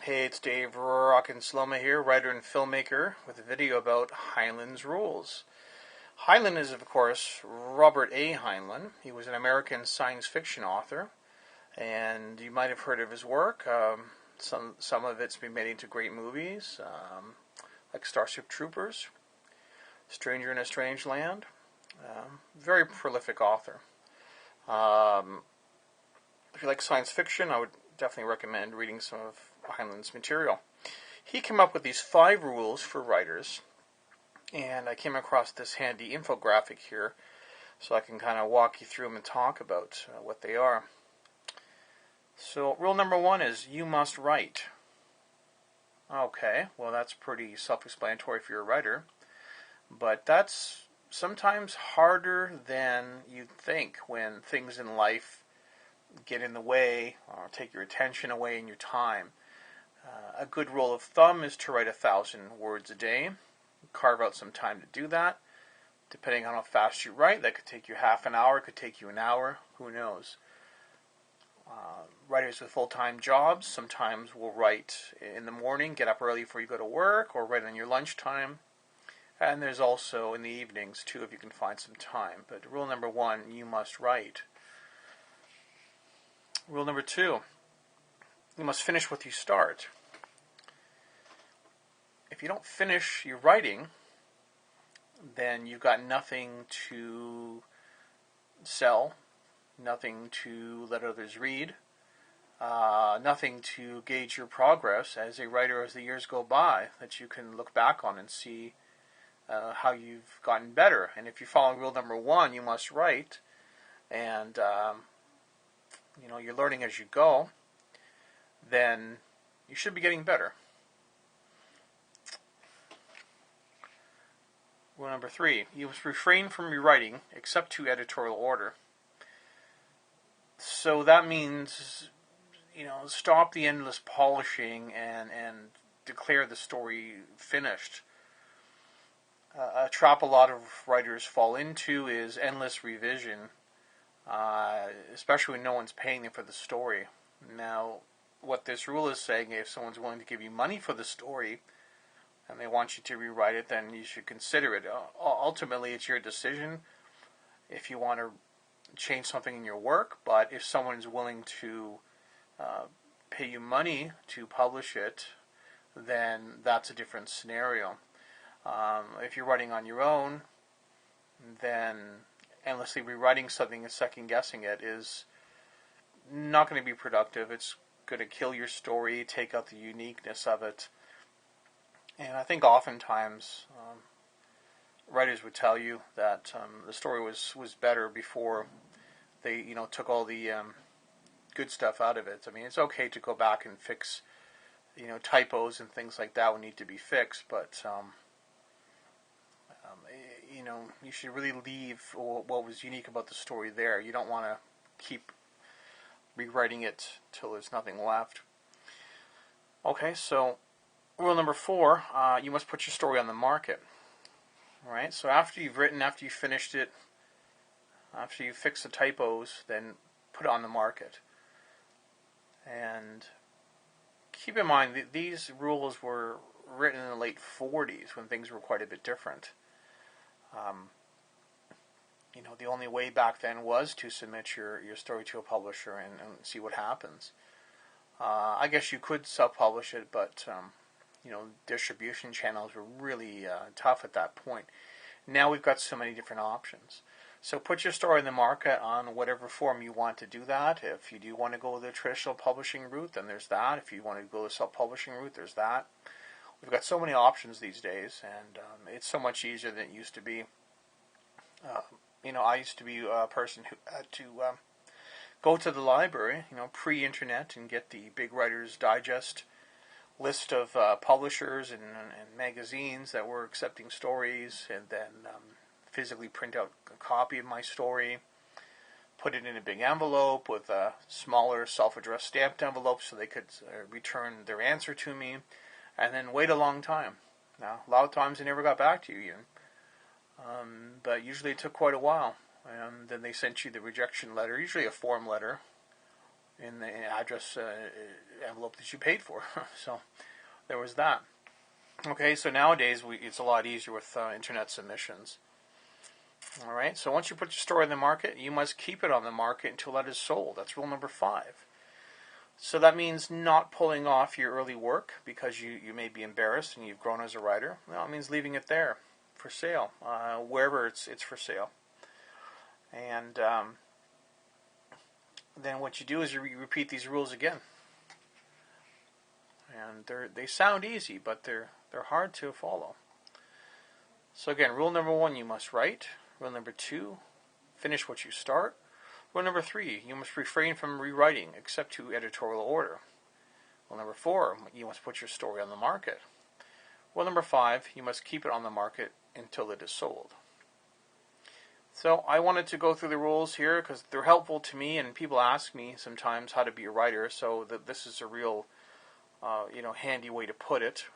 Hey, it's Dave Rockin' Sloma here, writer and filmmaker, with a video about Heinlein's rules. Heinlein is, of course, Robert A. Heinlein. He was an American science fiction author, and you might have heard of his work. Some of it's been made into great movies, like Starship Troopers, Stranger in a Strange Land. Very prolific author. If you like science fiction, I would definitely recommend reading some of Heinlein's material. He came up with these 5 rules for writers, and I came across this handy infographic here so I can kind of walk you through them and talk about what they are. So rule number 1 is you must write. Okay, well that's pretty self-explanatory if you're a writer, but that's sometimes harder than you'd think when things in life get in the way or take your attention away and your time. A good rule of thumb is to write 1,000 words a day. Carve out some time to do that. Depending on how fast you write, that could take you half an hour, it could take you an hour, who knows. Writers with full-time jobs sometimes will write in the morning, get up early before you go to work, or write on your lunchtime. And there's also in the evenings too, if you can find some time. But rule number 1, you must write. Rule number 2, you must finish what you start. If you don't finish your writing, then you've got nothing to sell, nothing to let others read, nothing to gauge your progress as a writer as the years go by that you can look back on and see how you've gotten better. And if you're following rule number 1, you must write, and you're learning as you go, then you should be getting better. Rule number 3, you must refrain from rewriting except to editorial order. So that means, stop the endless polishing and declare the story finished. A trap a lot of writers fall into is endless revision, especially when no one's paying them for the story. Now, what this rule is saying, if someone's willing to give you money for the story and they want you to rewrite it, then you should consider it. Ultimately, it's your decision if you want to change something in your work, but if someone's willing to pay you money to publish it, then that's a different scenario. If you're writing on your own, then endlessly rewriting something and second-guessing it is not going to be productive. It's going to kill your story, take out the uniqueness of it. And I think oftentimes writers would tell you that the story was better before they took all the good stuff out of it. I mean, it's okay to go back and fix typos and things like that would need to be fixed, but you should really leave what was unique about the story there. You don't want to keep rewriting it till there's nothing left. Okay, so rule number 4, you must put your story on the market. All right, so after you've written, after you've finished it, after you fix the typos, then put it on the market. And keep in mind that these rules were written in the late 40s when things were quite a bit different. The only way back then was to submit your story to a publisher and see what happens. I guess you could self-publish it, but distribution channels were really tough at that point. Now we've got so many different options. So put your story in the market on whatever form you want to do that. If you do want to go the traditional publishing route, then there's that. If you want to go the self-publishing route, there's that. We've got so many options these days, and it's so much easier than it used to be. I used to be a person who had to go to the library, pre-internet, and get the Big Writers Digest list of publishers and magazines that were accepting stories, and then physically print out a copy of my story, put it in a big envelope with a smaller self-addressed stamped envelope so they could return their answer to me, and then wait a long time. Now, a lot of times they never got back to you even. But usually it took quite a while. And then they sent you the rejection letter, usually a form letter, in the address envelope that you paid for. So there was that. Okay, so nowadays it's a lot easier with internet submissions. All right, so once you put your story on the market, you must keep it on the market until that is sold. That's rule number 5. So that means not pulling off your early work because you may be embarrassed and you've grown as a writer. Well, it means leaving it there for sale, wherever it's for sale. And then what you do is you repeat these rules again. And they sound easy, but they're hard to follow. So again, rule number 1, you must write. Rule number 2, finish what you start. Rule number 3, you must refrain from rewriting except to editorial order. Rule number 4, you must put your story on the market. Rule number 5, you must keep it on the market until it is sold. So I wanted to go through the rules here because they're helpful to me, and people ask me sometimes how to be a writer, so this is a real handy way to put it.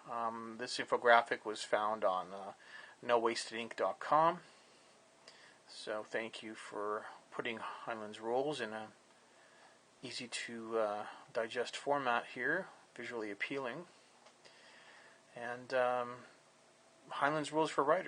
This infographic was found on NoWastedInk.com. So thank you for putting Heinlein's rules in a easy to digest format here, visually appealing. And Heinlein's rules for writers.